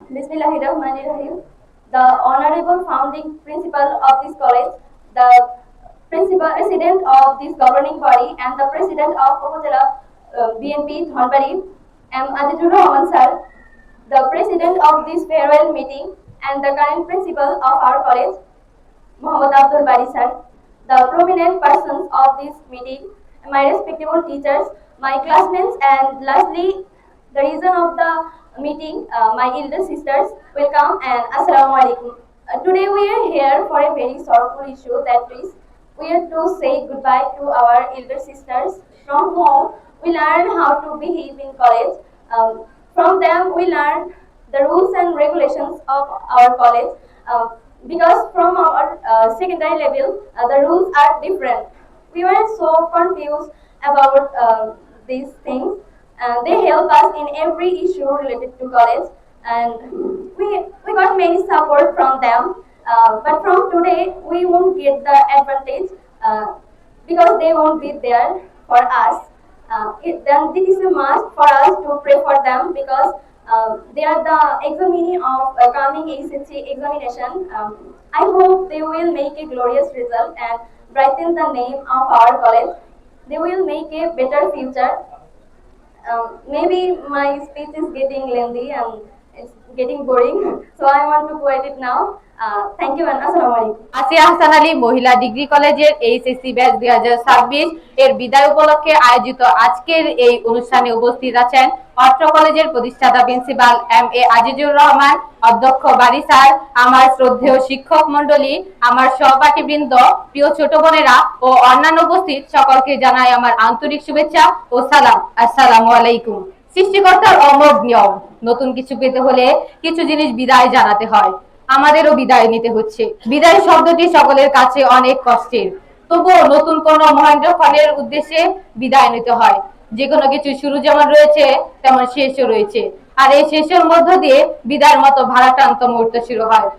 Bismillahirrahmanirrahim. The Honorable Founding Principal of this college, the Principal President of this governing body, and the President of Upazila BNP Dhonbari, M. Azizur Rahman Sir, the President of this farewell meeting, and the current Principal of our college, Muhammad Abdul Bari Sir, the prominent persons of this meeting, my respectable teachers, my classmates, and lastly, the reason of the meeting, my elder sisters, welcome and assalamu alaikum. Today we are here for a very sorrowful issue, that is, we are to say goodbye to our elder sisters from whom we learn how to behave in college. From them we learn the rules and regulations of our college. Because from our secondary level, the rules are different. We were so confused about these things. They help us in every issue related to college, and we got many support from them. But from today, we won't get the advantage because they won't be there for us. Then this is a must for us to pray for them because they are the examinee of coming ACC examination. I hope they will make a glorious result and brighten the name of our college. They will make a better future. Maybe my speech is getting lengthy and it's getting boring, so I want to quit it now. Thank you and assalamu alaikum. আসিয়া হাসান আলী মহিলা degree কলেজের HSC batch 2026 এর বিদায় উপলক্ষে আয়োজিত আজকের এই অনুষ্ঠানে উপস্থিত আছেন অত্র কলেজের প্রতিষ্ঠাতা principal M A Azizur Rahman, অধ্যক্ষ বারী স্যার, আমার শ্রদ্ধেয় শিক্ষক মণ্ডলী, আমার সহপাঠীবৃন্দ, প্রিয় ছোট বোনেরা ও অন্যান্য উপস্থিত সকলকে জানাই আমার আন্তরিক শুভেচ্ছা ও সালাম। আসসালামু আলাইকুম। সৃষ্টিকর্তার অমোঘ নিয়ম, নতুন কিছু পেতে হলে কিছু জিনিস বিদায় জানাতে হয়। আমাদেরও বিদায় নিতে হচ্ছে। বিদায় শব্দটি সকলের কাছে অনেক কষ্টের, তবুও নতুন কোন মহেন্দ্রক্ষণের উদ্দেশ্যে বিদায় নিতে হয়। যে কোনো কিছু শুরু যেমন রয়েছে তেমন শেষও রয়েছে, আর এই শেষের মধ্য দিয়ে বিদায়ের মতো ভারাক্রান্ত মুহূর্ত শুরু হয়।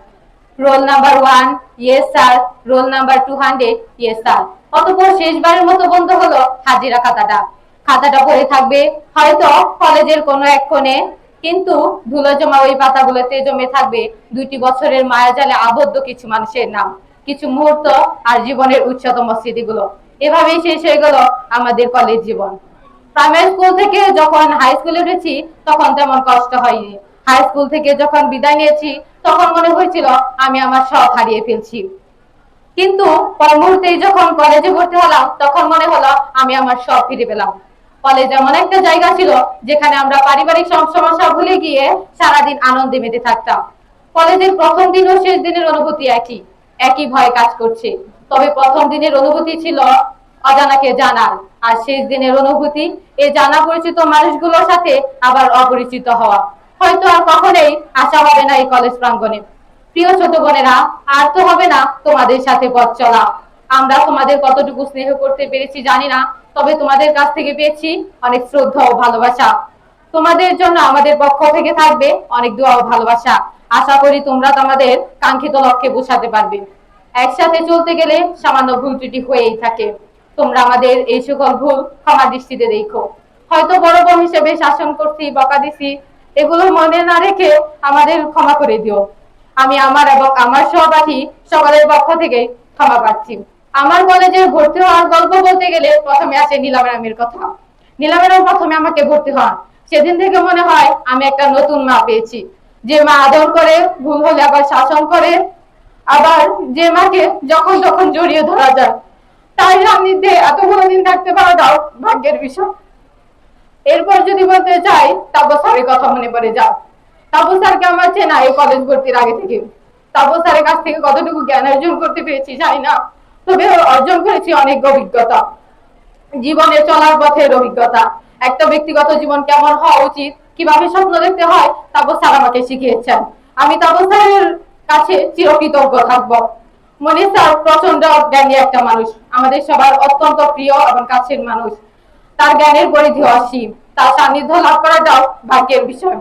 Roll number 1, yes sir. Roll number 200, yes sir. অতঃপর শেষবারের মতো বন্ধ হলো হাজিরা খাতাটা। খাতাটা পড়ে থাকবে হয়তো কলেজের কোনো এক কোণে, কিন্তু ধুলো জমা ওই পাতাগুলোতে জমে থাকবে 2টি বছরের মায়াজালে আবদ্ধ কিছু মানুষের নাম, কিছু মুহূর্ত আর জীবনের উচ্চতম স্মৃতিগুলো। এভাবেই শেষ হয়ে গেল আমাদের কলেজ জীবন। প্রাইমারি স্কুল থেকে যখন হাই স্কুলে উঠেছি তখন তেমন কষ্ট হয়নি। হাই স্কুল থেকে যখন বিদায় নিয়েছি তখন মনে হয়েছিল আমি আমার সব হারিয়ে ফেলছি, কিন্তু পর মুহূর্তেই যখন কলেজে ভর্তি হলাম তখন মনে হলো আমি আমার সব ফিরে পেলাম। কলেজ এমন একটা জায়গা ছিল যেখানে আমরা পারিবারিক সব সমস্যা ভুলে গিয়ে সারাদিন আনন্দে মেতে থাকতাম। কলেজের প্রথম দিন ও শেষ দিনের অনুভূতি একই ভয় কাজ করছে। তবে প্রথম দিনের অনুভূতি ছিল অজানাকে জানার, আর শেষ দিনের অনুভূতি এই জানা পরিচিত মানুষগুলোর সাথে আবার অপরিচিত হওয়া। হয়তো আর কখনোই আসা হবে না এই কলেজ প্রাঙ্গণে। প্রিয় ছোট বোনেরা, আর তো হবে না তোমাদের সাথে পথ চলা। আমরা তোমাদের কতটুকু স্নেহ করতে পেরেছি জানি না, তবে তোমাদের কাছ থেকে পেয়েছি অনেক শ্রদ্ধা ও ভালোবাসা। তোমাদের জন্য আমাদের পক্ষ থেকে থাকবে অনেক দোয়া ও ভালোবাসা। আশা করি তোমরা তোমাদের কাঙ্ক্ষিত লক্ষ্যে পৌঁছাতে পারবে। একসাথে চলতে গেলে সামান্য ভুল ত্রুটি হয়েই থাকে। তোমরা আমাদের এই সকল ভুল ক্ষমা দৃষ্টিতে দেখো। হয়তো বড় বোন হিসেবে শাসন করছি, বকা দিছি, এগুলো মনে না রেখে আমাদের ক্ষমা করে দিও। আমি আমার এবং আমার সহপাঠী সকলের পক্ষ থেকে ক্ষমা পাচ্ছি। আমার কলেজে ভর্তি হওয়ার গল্প বলতে গেলে প্রথমে আসে নীলা ম্যাডামের কথা। নীলা ম্যাডাম প্রথমে আমাকে ভর্তি হন, সেদিন থেকে মনে হয় আমি একটা নতুন মা পেয়েছি, যে মা আদর করে, ভুল হলে আবার শাসন করে, আবার যে মাকে যখন তখন জড়িয়ে ধরা যায়। তাই সান্নিধ্যে এতগুলো দিন থাকতে পারাটাও ভাগ্যের বিষয়। এরপর যদি বলতে চাই, তাপস স্যারের কথা মনে পড়ে যায়। তাপস স্যারকে আমার চেনা এই কলেজ ভর্তির আগে থেকে। তাপস স্যারের কাছ থেকে কতটুকু জ্ঞান অর্জন করতে পেরেছি জানি না, তবে অর্জন করেছি অনেক অভিজ্ঞতা, জীবনে চলার পথের অভিজ্ঞতা। একটা ব্যক্তিগত জীবন কেমন হওয়া উচিত, কিভাবে স্বপ্ন দেখতে হয়, তাপস স্যার আমাকে শিখিয়েছেন। আমি তাপস স্যারের কাছে চিরকৃতজ্ঞ থাকবো। মনির স্যার প্রচন্ড জ্ঞানী একটা মানুষ, আমাদের সবার অত্যন্ত প্রিয় এবং কাছের মানুষ। তার জ্ঞানের পরিধি অসীম, তার সান্নিধ্য লাভ করাটাও ভাগ্যের বিষয়।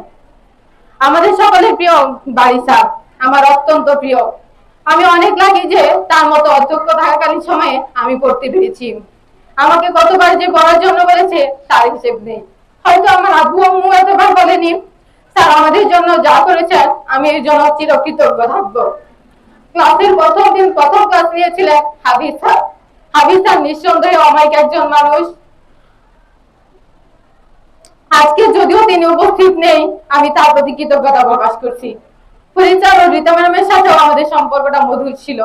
আমাদের সকলের প্রিয় বারী স্যার আমার অত্যন্ত প্রিয়। আমি অনেক লাগি যে তার মতো অধ্যক্ষ থাকাকালীন সময়ে আমি পড়তে পেরেছি। আমাকে কতবার যে পড়ার জন্য বলেছে তার হিসেব নেই। হয়তো আমার আব্বু আম্মু এতবার বলেনি, স্যার আমাদের জন্য যা করেছেন আমি এর জন্য চিরকৃতজ্ঞ থাকবো। ক্লাসের প্রথম দিন প্রথম ক্লাস নিয়েছিলেন হাবিব স্যার। হাবিব স্যার নিঃসন্দেহে অমায়িক একজন মানুষ। আজকে যদিও তিনি উপস্থিত নেই, আমি তার প্রতি কৃতজ্ঞতা প্রকাশ করছি। ফরিচার ও রীতা ম্যাডামের সাথেও আমাদের সম্পর্কটা মধুর ছিল।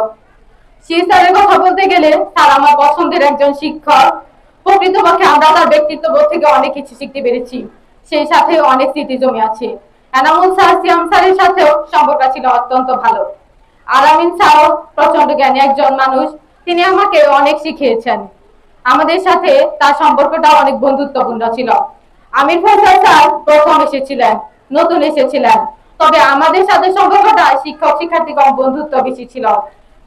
সেই স্যারের কথা বলতে গেলে স্যার আমার পছন্দের একজন শিক্ষক। প্রকৃতপক্ষে আমরা তার ব্যক্তিত্ব বোধ থেকে অনেক কিছু শিখতে পেরেছি, সেই সাথে অনেক স্মৃতি জমে আছে। এনামুল স্যার, সিয়াম স্যারের সাথেও সম্পর্ক ছিল অত্যন্ত ভালো। আলামিন স্যারও প্রচন্ড জ্ঞানী একজন মানুষ, তিনি আমাকে অনেক শিখিয়েছেন। আমাদের সাথে তার সম্পর্কটা অনেক বন্ধুত্বপূর্ণ ছিল। আমির ফয়সাল স্যার প্রথম এসেছিলেন, নতুন এসেছিলেন, তবে আমাদের সাথে সম্পর্কটা শিক্ষক শিক্ষার্থী কম বন্ধুত্ব বেশি ছিল।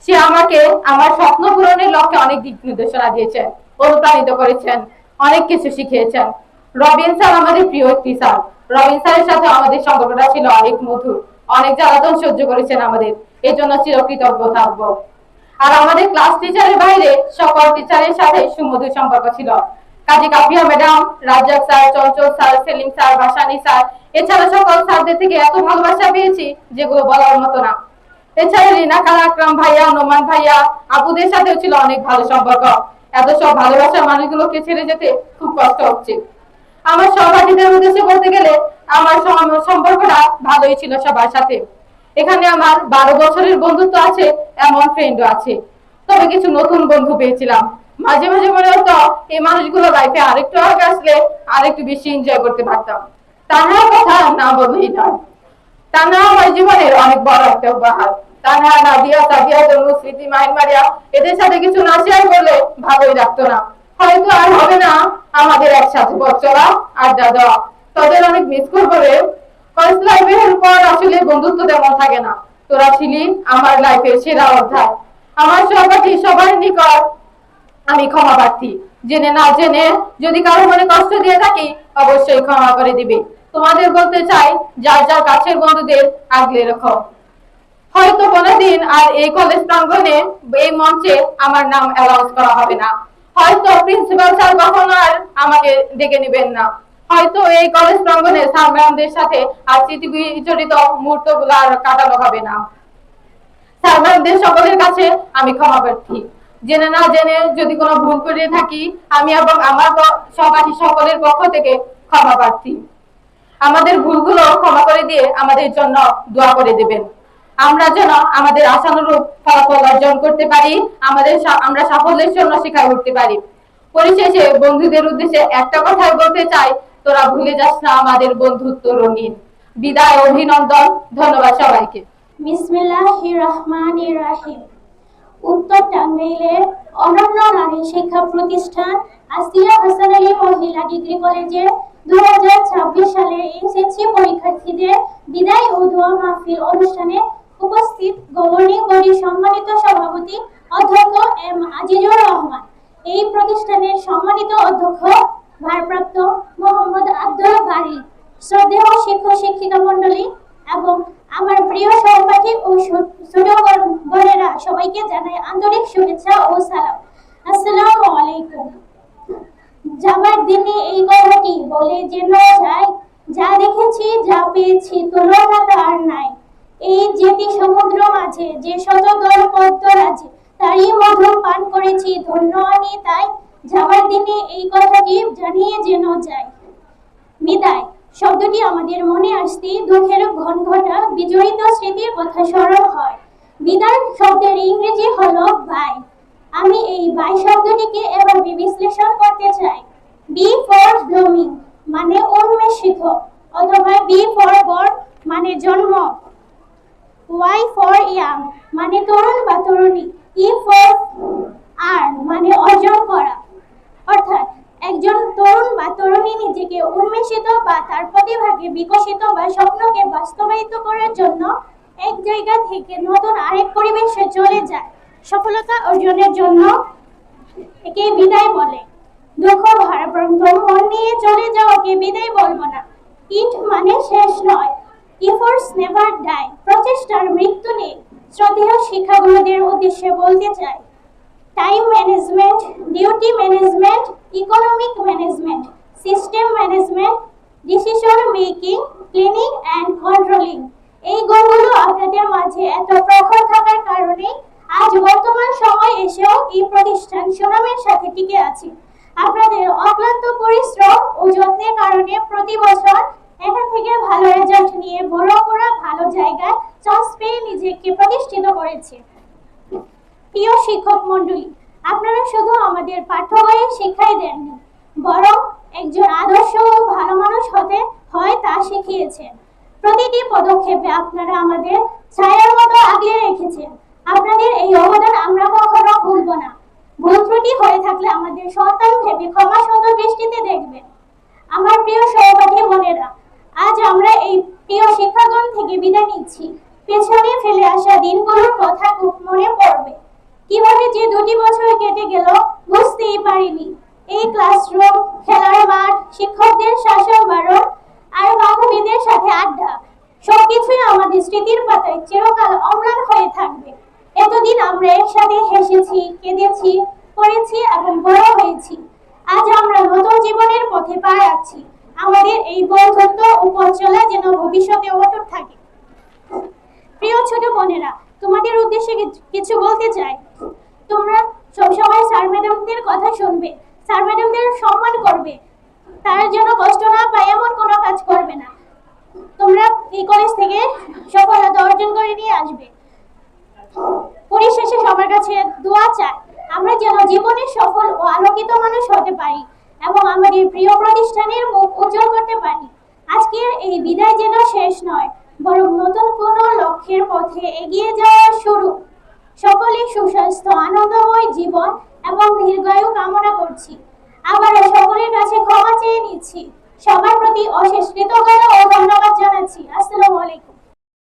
সে আমাকে আমার স্বপ্ন পূরণের লক্ষ্যে অনেক দিক নির্দেশনা দিয়েছেন, অনুপ্রাণিত করেছেন, অনেক কিছু শিখিয়েছেন। রবিন স্যার আমাদের প্রিয় একটি স্যার। রবিন স্যারের সাথে আমাদের সম্পর্কটা ছিল অনেক মধুর, অনেক জ্বালাতন সহ্য করেছেন আমাদের, এই জন্য চিরকৃতজ্ঞ থাকবো। আর আমাদের ক্লাস টিচারের বাইরে সকল টিচারের সাথে সুমধুর সম্পর্ক ছিল। Kazi Kafia madam, Razzak sir, Chanchal sir, Selim sir, Bhasani sir, এছাড়া সকল স্যারদের থেকে এত ভালোবাসা পেয়েছি যেগুলো বলার মতো না। এছাড়া রিনা খান, আকরাম ভাইয়া, নোমান ভাইয়া, আপুদের সাথেও ছিল অনেক ভালো সম্পর্ক। এত সব ভালোবাসার মানুষগুলোকে ছেড়ে যেতে খুব কষ্ট হচ্ছে। আমার সহপাঠীদের উদ্দেশ্যে বলতে গেলে আমার সম্পর্কটা ভালোই ছিল সবার সাথে। এখানে আমার 12 বছরের বন্ধুত্ব আছে, এমন ফ্রেন্ডও আছে। তবে কিছু নতুন বন্ধু পেয়েছিলাম। মাঝে মাঝে মনে হতো এই মানুষগুলো লাইফে আরেকটু আগে আসলে আরেকটু বেশি এনজয় করতে পারতাম। তানহার কথা না বললেই নয়। তানহা আমার জীবনের অনেক বড় একটা উপহার। তানহা, নাদিয়া, সাদিয়া, তনু, স্মৃতি, মাহিন, মারিয়া, এদের সাথে কিছু না শেয়ার করলে ভালোই লাগতো না। হয়তো আর হবে না আমাদের একসাথে পথ চলা, আড্ডা দেওয়া। তাদের অনেক মিস করবো রে। কলেজ লাইফের পর আসলে বন্ধুত্ব তেমন থাকে না। তোরা ছিলি আমার লাইফের সেরা অধ্যায়। আমার সহপাঠী সবার নিকট আমি ক্ষমা প্রার্থী। জেনে না জেনে যদি কারো মনে কষ্ট দিয়ে থাকি, অবশ্যই ক্ষমা করে দিবে। তোমাদের বলতে চাই, যার যার কাছের বন্ধুদের আগলে রেখো। হয়তো কোনোদিন আর এই কলেজ প্রাঙ্গণে, এই মঞ্চে আমার নাম অ্যানাউন্স করা হবে না। হয়তো প্রিন্সিপাল স্যার কখনো আর আমাকে ডেকে নেবেন না। হয়তো এই কলেজ প্রাঙ্গণে স্যার ম্যামদের সাথে আর স্মৃতি বিজড়িত মুহূর্তগুলো আর কাটানো হবে না। স্যার ম্যামদের সকলের কাছে আমি ক্ষমা প্রার্থী। জেনে না জেনে যদি কোনো ভুল করে থাকি, আমি এবং আমার সহপাঠী সকলের পক্ষ থেকে ক্ষমা প্রার্থী। আমাদের ভুলগুলো ক্ষমা করে দিয়ে আমাদের জন্য দোয়া করে দেবেন। আমরা যেন আমাদের আশানুরূপ ফলাফল অর্জন করতে পারি, আমরা সাফল্যের জন্য শিখায় উঠতে পারি। পরিশেষে বন্ধুদের উদ্দেশ্যে একটা কথাই বলতে চাই, তোরা ভুলে যাস না আমাদের বন্ধুত্ব রঙিন। বিদায়, অভিনন্দন, ধন্যবাদ সবাইকে। বিসমিল্লাহির রহমানির রহিম। উত্তর টাঙ্গাইলের অনন্য নারী শিক্ষা প্রতিষ্ঠান আসিয়া হাসান আলী মহিলা ডিগ্রি কলেজের 2026 সালের এইচএসসি পরীক্ষার্থীদের বিদায় ও দোয়া মাহফিল অনুষ্ঠানে উপস্থিত গভর্নিং বডির সম্মানিত সভাপতি অধ্যক্ষ এম আজিজুর রহমান, এই প্রতিষ্ঠানের সম্মানিত অধ্যক্ষ ভারপ্রাপ্ত মোহাম্মদ আব্দুল বারী, শ্রদ্ধেয় শিক্ষক শিক্ষিকা মণ্ডলী এবং আমার প্রিয় সহপাঠী ও ছোট বোনেরা, সবাইকে জানাই আন্তরিক শুভেচ্ছা ও সালাম। আসসালামু আলাইকুম। যাবার দিনে এই কথাটি বলে যেন যায়, যা দেখেছি যা পেয়েছি তুলনা তার নাই। এই যেটি সমুদ্র মাঝে যে শতদল পদ্ম রাজে, তারই মধু পান করেছি ধন্য আমি তাই। যাবার দিনে এই কথাটি জানিয়ে যেন যায়। বিদায় শব্দটি আমাদের মনে আসতেই দুঃখের ঘনঘটা বিজড়িত স্মৃতির কথা স্মরণ হয়। বিদায় শব্দের ইংরেজি হলো বাই। আমি এই বাই শব্দটিকে এভাবে বিশ্লেষণ করতে চাই। বি ফর ব্লুমিং মানে উন্মেষিত, অথবা বি ফর বর্ন মানে জন্ম, ওয়াই ফর ইয়াং মানে তরুণ বা তরুণী, ই ফর আর মানে অর্জন করা। অর্থাৎ একজন তরুণ বা তরুণী নিজেকে উন্মেষিত বা তার প্রতিভাকে বিকশিত বা স্বপ্নকে বাস্তবায়িত করার জন্য এক জায়গা থেকে নতুন আরেক পরিবেশে চলে যায়। সফলতা অর্জনের জন্য একে বিদায় বলে। দুঃখ ভারাক্রান্ত মন নিয়ে চলে যাওয়াকে বিদায় বলবো না। ইট মানে শেষ নয়, ইফোর্টস নেভার ডাই, প্রচেষ্টার মৃত্যু নেই। শ্রদ্ধেয় শিক্ষাগুরুদের উদ্দেশ্যে বলতে চাই, time management, duty management, economic management, system management, decision making, planning and controlling. এই গুণগুলো আপনাদের মাঝে এত প্রখর থাকার কারণে আজ বর্তমান সময় এসেও এই প্রতিষ্ঠান সুনামের সাথে টিকে আছে। আপনাদের অক্লান্ত পরিশ্রম ও যত্নের কারণে প্রতি বছর এখান থেকে ভালো রেজাল্ট নিয়ে বড় ভালো জায়গায় চান্স পেয়ে নিজেকে প্রতিষ্ঠিত করেছে। প্রিয় শিক্ষক মণ্ডলী, আপনারা শুধু আমাদের পাঠ্য বইয়ে শিক্ষাই দেননি, বরং একজন আদর্শ ও ভালো মানুষ হতে হয় তা শিখিয়েছেন। প্রতিটি পদক্ষেপে আপনারা আমাদের ছায়ার মতো আগলে রেখেছেন। আপনাদের এই অবদান আমরা কখনো ভুলব না। ভুল ত্রুটি হয়ে থাকলে আমাদের সন্তান ভেবে ক্ষমা সুন্দর দৃষ্টিতে দেখবেন। আমার প্রিয় সহপাঠী বোনেরা, আজ আমরা এই প্রিয় শিক্ষাগণ থেকে বিদায় নিচ্ছি। পেছনে ফেলে আসা দিনগুলোর কথা খুব মনে পড়বে। কিভাবে যে 2টি বছর কেটে গেল বুঝতেই পারিনি। এই ক্লাসরুম, খেলার মাঠ, শিক্ষকদের শাসন বারণ আর বান্ধবীদের সাথে আড্ডা, সবকিছুই আমাদের স্মৃতির পাতায় চিরকাল অম্লান হয়ে থাকবে। এতদিন আমরা একসাথে হেসেছি, কেঁদেছি, পড়েছি এবং বড় হয়েছি। আজ আমরা নতুন জীবনের পথে পা রাখছি। আমাদের এই বন্ধুত্ব ও পথ চলা যেন ভবিষ্যতে অটুট থাকে। প্রিয় ছোট বোনেরা, তোমাদের উদ্দেশ্যে কিছু বলতে চাই। তোমরা সবসময় স্যার ম্যাডামদের কথা শুনবে, স্যার ম্যাডামদের সম্মান করবে, তার জন্য কষ্ট না পায় এমন কোনো কাজ করবে না। তোমরা এই কলেজ থেকে সফলতা অর্জন করে নিয়ে আসবে। পরিশেষে সবার কাছে দোয়া চাই, আমরা যেন জীবনে সফল ও আলোকিত মানুষ হতে পারি এবং আমাদের প্রিয় প্রতিষ্ঠানের মুখ উজ্জ্বল করতে পারি। আজকের এই বিদায় যেন শেষ নয়, বরং নতুন কোনো লক্ষ্যের পথে এগিয়ে যাওয়ার শুরু। সকলে সুস্বাস্থ্য, আনন্দময় জীবন এবং দীর্ঘায়ু কামনা করছি। আবারও সকলের কাছে ক্ষমা চেয়ে নিচ্ছি। সবার প্রতি অশেষ কৃতজ্ঞতা ও ধন্যবাদ জানাচ্ছি। আসসালামু আলাইকুম।